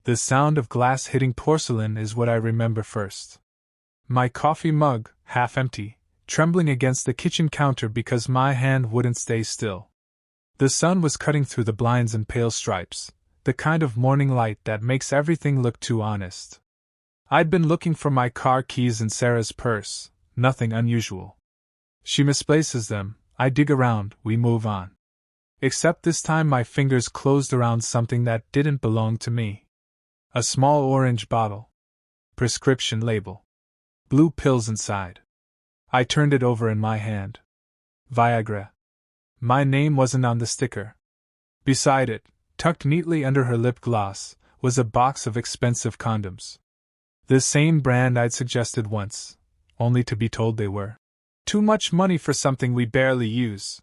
The sound of glass hitting porcelain is what I remember first. My coffee mug, half empty, trembling against the kitchen counter because my hand wouldn't stay still. The sun was cutting through the blinds in pale stripes, the kind of morning light that makes everything look too honest. I'd been looking for my car keys in Sarah's purse, nothing unusual. She misplaces them, I dig around, we move on. Except this time my fingers closed around something that didn't belong to me. A small orange bottle. Prescription label. Blue pills inside. I turned it over in my hand. Viagra. My name wasn't on the sticker. Beside it, tucked neatly under her lip gloss, was a box of expensive condoms. The same brand I'd suggested once, only to be told they were too much money for something we barely use.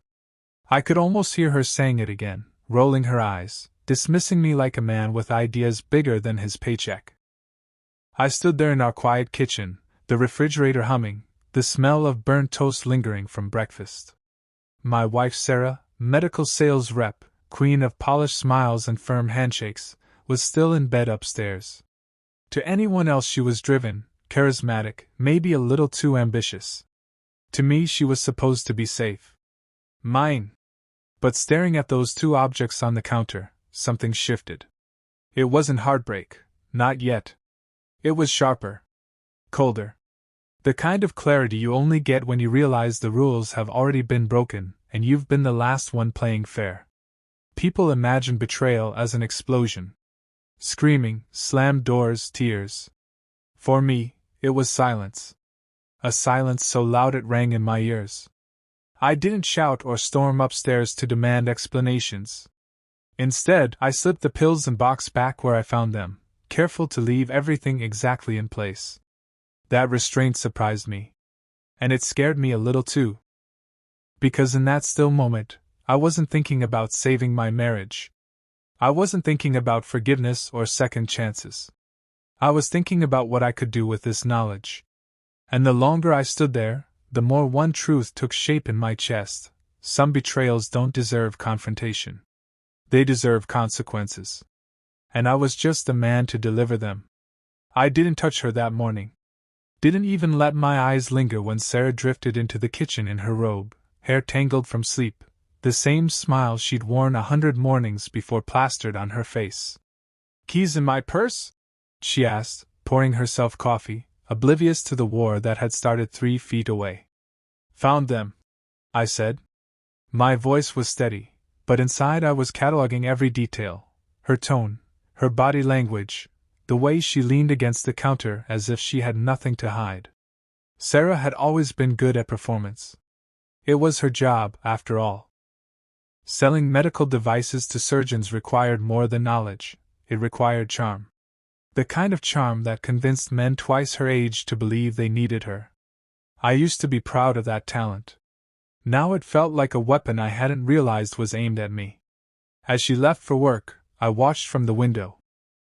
I could almost hear her saying it again, rolling her eyes, dismissing me like a man with ideas bigger than his paycheck. I stood there in our quiet kitchen, the refrigerator humming, the smell of burnt toast lingering from breakfast. My wife Sarah, medical sales rep, queen of polished smiles and firm handshakes, was still in bed upstairs. To anyone else she was driven, charismatic, maybe a little too ambitious. To me she was supposed to be safe. Mine. But staring at those two objects on the counter, something shifted. It wasn't heartbreak, not yet. It was sharper. Colder. The kind of clarity you only get when you realize the rules have already been broken, and you've been the last one playing fair. People imagine betrayal as an explosion. Screaming, slammed doors, tears. For me, it was silence. A silence so loud it rang in my ears. I didn't shout or storm upstairs to demand explanations. Instead, I slipped the pills and box back where I found them, careful to leave everything exactly in place. That restraint surprised me. And it scared me a little too. Because in that still moment, I wasn't thinking about saving my marriage. I wasn't thinking about forgiveness or second chances. I was thinking about what I could do with this knowledge. And the longer I stood there, the more one truth took shape in my chest: some betrayals don't deserve confrontation. They deserve consequences. And I was just the man to deliver them. I didn't touch her that morning. Didn't even let my eyes linger when Sarah drifted into the kitchen in her robe, hair tangled from sleep, the same smile she'd worn 100 mornings before plastered on her face. "Keys in my purse?" she asked, pouring herself coffee, oblivious to the war that had started 3 feet away. "Found them," I said. My voice was steady, but inside I was cataloging every detail: her tone, her body language, the way she leaned against the counter as if she had nothing to hide. Sarah had always been good at performance. It was her job, after all. Selling medical devices to surgeons required more than knowledge, it required charm. The kind of charm that convinced men twice her age to believe they needed her. I used to be proud of that talent. Now it felt like a weapon I hadn't realized was aimed at me. As she left for work, I watched from the window.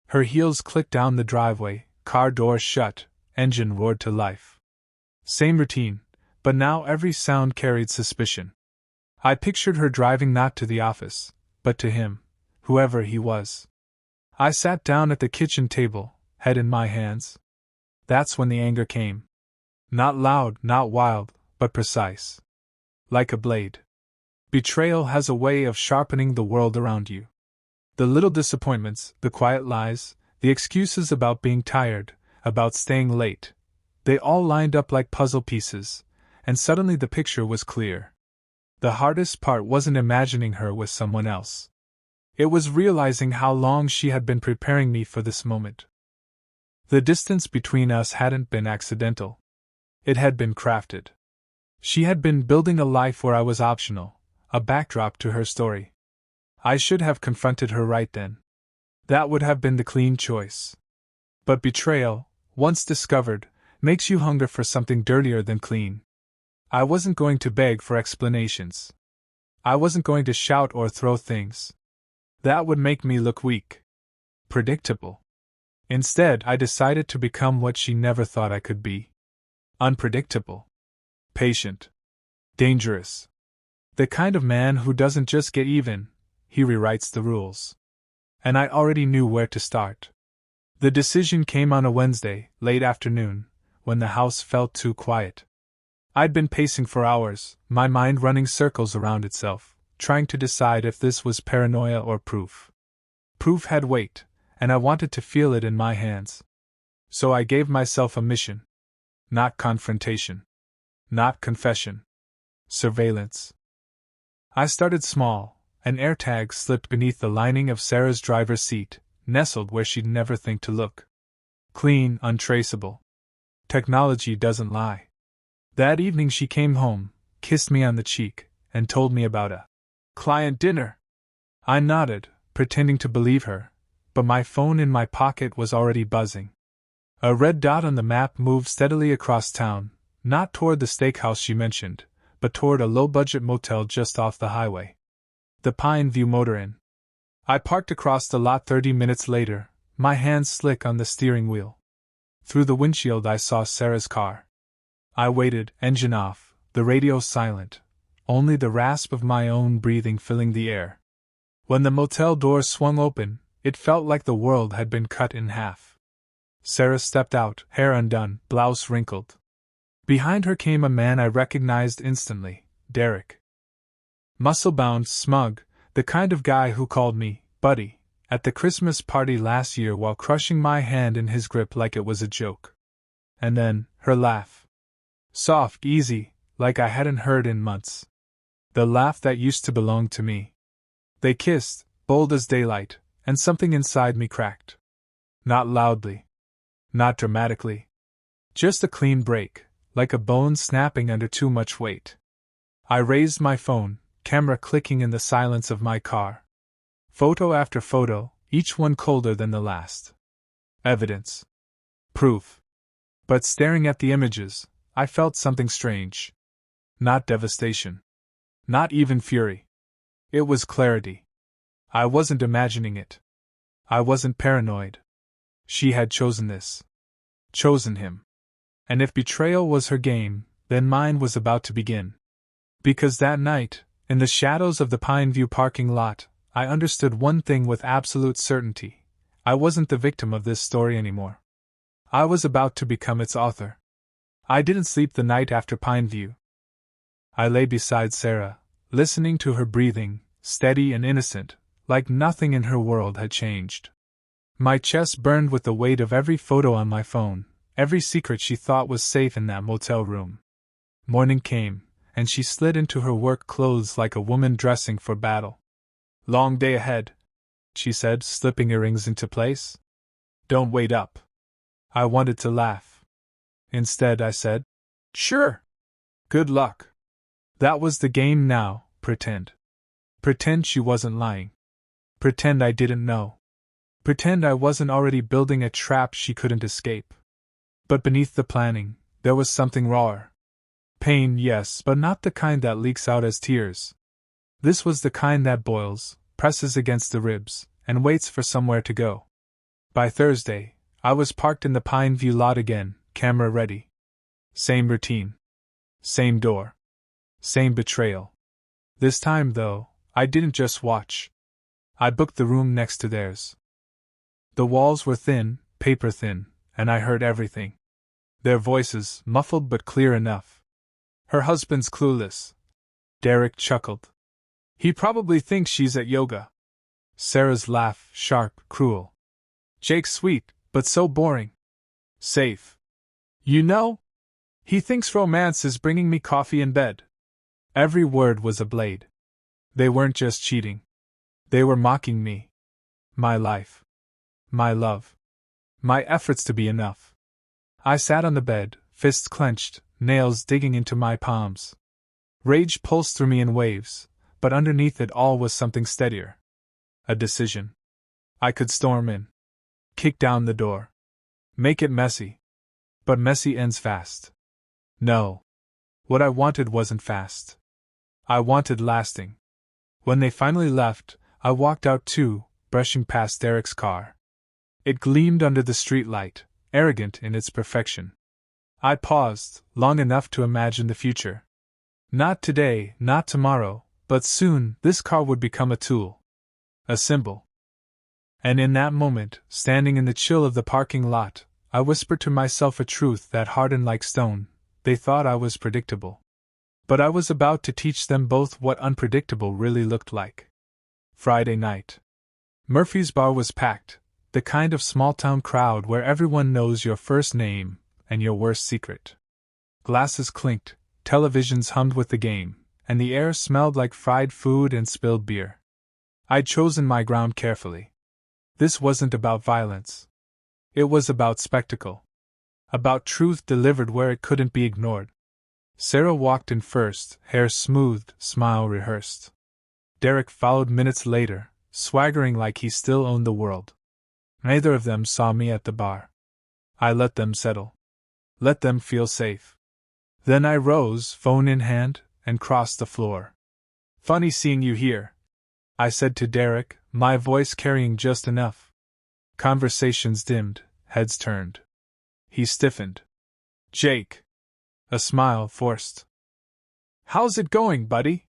Her heels clicked down the driveway, car doors shut, engine roared to life. Same routine, but now every sound carried suspicion. I pictured her driving not to the office, but to him, whoever he was. I sat down at the kitchen table, head in my hands. That's when the anger came. Not loud, not wild, but precise. Like a blade. Betrayal has a way of sharpening the world around you. The little disappointments, the quiet lies, the excuses about being tired, about staying late, they all lined up like puzzle pieces, and suddenly the picture was clear. The hardest part wasn't imagining her with someone else. It was realizing how long she had been preparing me for this moment. The distance between us hadn't been accidental. It had been crafted. She had been building a life where I was optional, a backdrop to her story. I should have confronted her right then. That would have been the clean choice. But betrayal, once discovered, makes you hunger for something dirtier than clean. I wasn't going to beg for explanations. I wasn't going to shout or throw things. That would make me look weak. Predictable. Instead, I decided to become what she never thought I could be. Unpredictable. Patient. Dangerous. The kind of man who doesn't just get even, he rewrites the rules. And I already knew where to start. The decision came on a Wednesday, late afternoon, when the house felt too quiet. I'd been pacing for hours, my mind running circles around itself, trying to decide if this was paranoia or proof. Proof had weight, and I wanted to feel it in my hands. So I gave myself a mission. Not confrontation. Not confession. Surveillance. I started small. An AirTag slipped beneath the lining of Sarah's driver's seat, nestled where she'd never think to look. Clean, untraceable. Technology doesn't lie. That evening she came home, kissed me on the cheek, and told me about a client dinner. I nodded, pretending to believe her, but my phone in my pocket was already buzzing. A red dot on the map moved steadily across town, not toward the steakhouse she mentioned, but toward a low-budget motel just off the highway. The Pine View Motor Inn. I parked across the lot 30 minutes later, my hands slick on the steering wheel. Through the windshield I saw Sarah's car. I waited, engine off, the radio silent, only the rasp of my own breathing filling the air. When the motel doors swung open, it felt like the world had been cut in half. Sarah stepped out, hair undone, blouse wrinkled. Behind her came a man I recognized instantly, Derek. Muscle-bound, smug, the kind of guy who called me, buddy, at the Christmas party last year while crushing my hand in his grip like it was a joke. And then, her laugh. Soft, easy, like I hadn't heard in months. The laugh that used to belong to me. They kissed, bold as daylight, and something inside me cracked. Not loudly. Not dramatically. Just a clean break, like a bone snapping under too much weight. I raised my phone, camera clicking in the silence of my car. Photo after photo, each one colder than the last. Evidence. Proof. But staring at the images, I felt something strange. Not devastation. Not even fury. It was clarity. I wasn't imagining it. I wasn't paranoid. She had chosen this. Chosen him. And if betrayal was her game, then mine was about to begin. Because that night, in the shadows of the Pineview parking lot, I understood one thing with absolute certainty. I wasn't the victim of this story anymore. I was about to become its author. I didn't sleep the night after Pineview. I lay beside Sarah, listening to her breathing, steady and innocent, like nothing in her world had changed. My chest burned with the weight of every photo on my phone, every secret she thought was safe in that motel room. Morning came, and she slid into her work clothes like a woman dressing for battle. Long day ahead, she said, slipping earrings into place. Don't wait up. I wanted to laugh. Instead, I said, Sure. Good luck. That was the game now, pretend. Pretend she wasn't lying. Pretend I didn't know. Pretend I wasn't already building a trap she couldn't escape. But beneath the planning, there was something rawer. Pain, yes, but not the kind that leaks out as tears. This was the kind that boils, presses against the ribs, and waits for somewhere to go. By Thursday, I was parked in the Pineview lot again, camera ready. Same routine. Same door. Same betrayal. This time, though, I didn't just watch. I booked the room next to theirs. The walls were thin, paper thin, and I heard everything. Their voices, muffled but clear enough. Her husband's clueless. Derek chuckled. He probably thinks she's at yoga. Sarah's laugh, sharp, cruel. Jake's sweet, but so boring. Safe. You know? He thinks romance is bringing me coffee in bed. Every word was a blade. They weren't just cheating. They were mocking me. My life. My love. My efforts to be enough. I sat on the bed, fists clenched, nails digging into my palms. Rage pulsed through me in waves, but underneath it all was something steadier. A decision. I could storm in. Kick down the door. Make it messy. But messy ends fast. No. What I wanted wasn't fast. I wanted lasting. When they finally left, I walked out too, brushing past Derek's car. It gleamed under the streetlight, arrogant in its perfection. I paused, long enough to imagine the future. Not today, not tomorrow, but soon this car would become a tool. A symbol. And in that moment, standing in the chill of the parking lot, I whispered to myself a truth that hardened like stone. They thought I was predictable. But I was about to teach them both what unpredictable really looked like. Friday night. Murphy's bar was packed, the kind of small-town crowd where everyone knows your first name and your worst secret. Glasses clinked, televisions hummed with the game, and the air smelled like fried food and spilled beer. I'd chosen my ground carefully. This wasn't about violence. It was about spectacle. About truth delivered where it couldn't be ignored. Sarah walked in first, hair smoothed, smile rehearsed. Derek followed minutes later, swaggering like he still owned the world. Neither of them saw me at the bar. I let them settle. Let them feel safe. Then I rose, phone in hand, and crossed the floor. "Funny seeing you here," I said to Derek, my voice carrying just enough. Conversations dimmed, heads turned. He stiffened. "Jake." A smile forced. "How's it going, buddy?"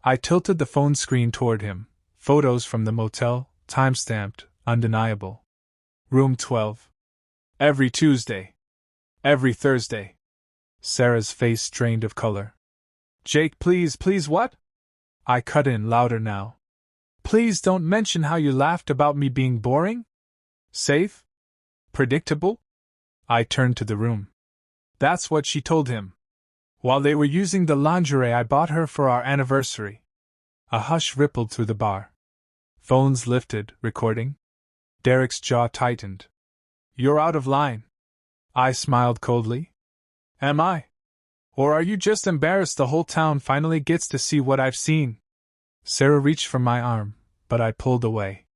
I tilted the phone screen toward him. Photos from the motel, time-stamped, undeniable. Room 12. Every Tuesday. Every Thursday. Sarah's face drained of color. "Jake, please, what?" I cut in louder now. "Please don't mention how you laughed about me being boring? Safe? Predictable?" I turned to the room. That's what she told him. While they were using the lingerie I bought her for our anniversary. A hush rippled through the bar. Phones lifted, recording. Derek's jaw tightened. "You're out of line." I smiled coldly. "Am I? Or are you just embarrassed the whole town finally gets to see what I've seen?" Sarah reached for my arm, but I pulled away.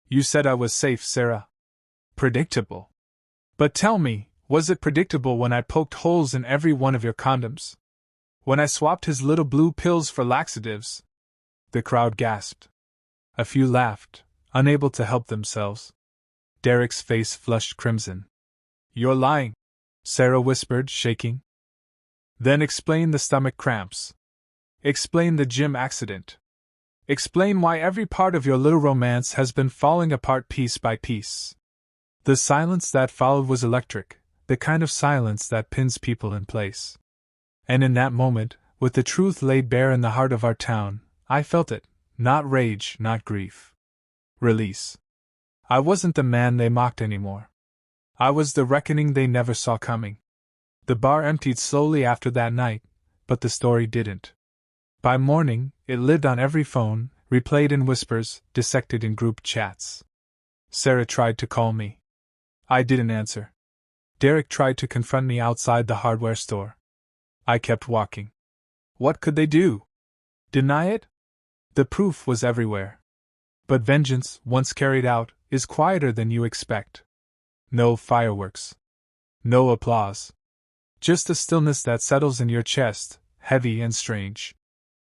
"You said I was safe, Sarah. Predictable. But tell me, was it predictable when I poked holes in every one of your condoms? When I swapped his little blue pills for laxatives?" The crowd gasped. A few laughed, unable to help themselves. Derek's face flushed crimson. "You're lying," Sarah whispered, shaking. "Then explain the stomach cramps. Explain the gym accident. Explain why every part of your little romance has been falling apart piece by piece." The silence that followed was electric, the kind of silence that pins people in place. And in that moment, with the truth laid bare in the heart of our town, I felt it, not rage, not grief. Release. I wasn't the man they mocked anymore. I was the reckoning they never saw coming. The bar emptied slowly after that night, but the story didn't. By morning, it lived on every phone, replayed in whispers, dissected in group chats. Sarah tried to call me. I didn't answer. Derek tried to confront me outside the hardware store. I kept walking. What could they do? Deny it? The proof was everywhere. But vengeance, once carried out, is quieter than you expect. No fireworks. No applause. Just a stillness that settles in your chest, heavy and strange.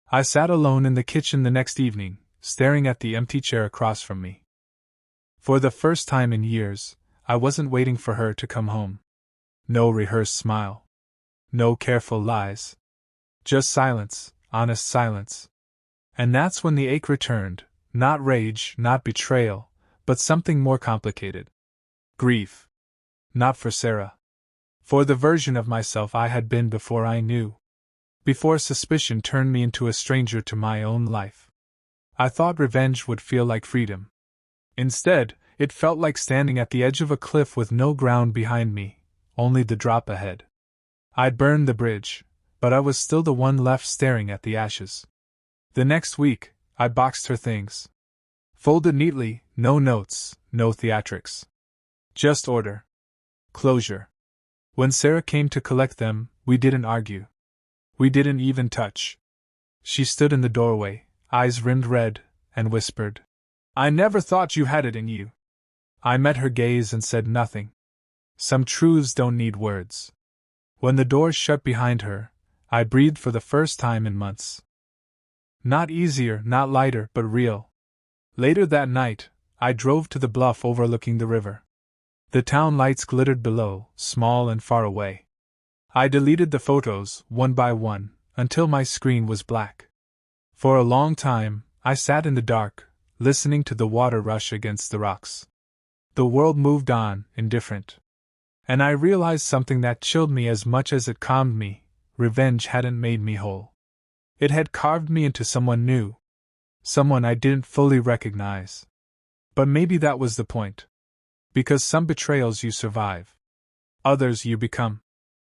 I sat alone in the kitchen the next evening, staring at the empty chair across from me. For the first time in years, I wasn't waiting for her to come home. No rehearsed smile. No careful lies. Just silence, honest silence. And that's when the ache returned, not rage, not betrayal, but something more complicated. Grief. Not for Sarah. For the version of myself I had been before I knew. Before suspicion turned me into a stranger to my own life. I thought revenge would feel like freedom. Instead, it felt like standing at the edge of a cliff with no ground behind me, only the drop ahead. I'd burned the bridge, but I was still the one left staring at the ashes. The next week, I boxed her things. Folded neatly, no notes, no theatrics. Just order. Closure. When Sarah came to collect them, we didn't argue. We didn't even touch. She stood in the doorway, eyes rimmed red, and whispered, "I never thought you had it in you." I met her gaze and said nothing. Some truths don't need words. When the door shut behind her, I breathed for the first time in months. Not easier, not lighter, but real. Later that night, I drove to the bluff overlooking the river. The town lights glittered below, small and far away. I deleted the photos, one by one, until my screen was black. For a long time, I sat in the dark, listening to the water rush against the rocks. The world moved on, indifferent. And I realized something that chilled me as much as it calmed me: revenge hadn't made me whole. It had carved me into someone new. Someone I didn't fully recognize. But maybe that was the point. Because some betrayals you survive. Others you become.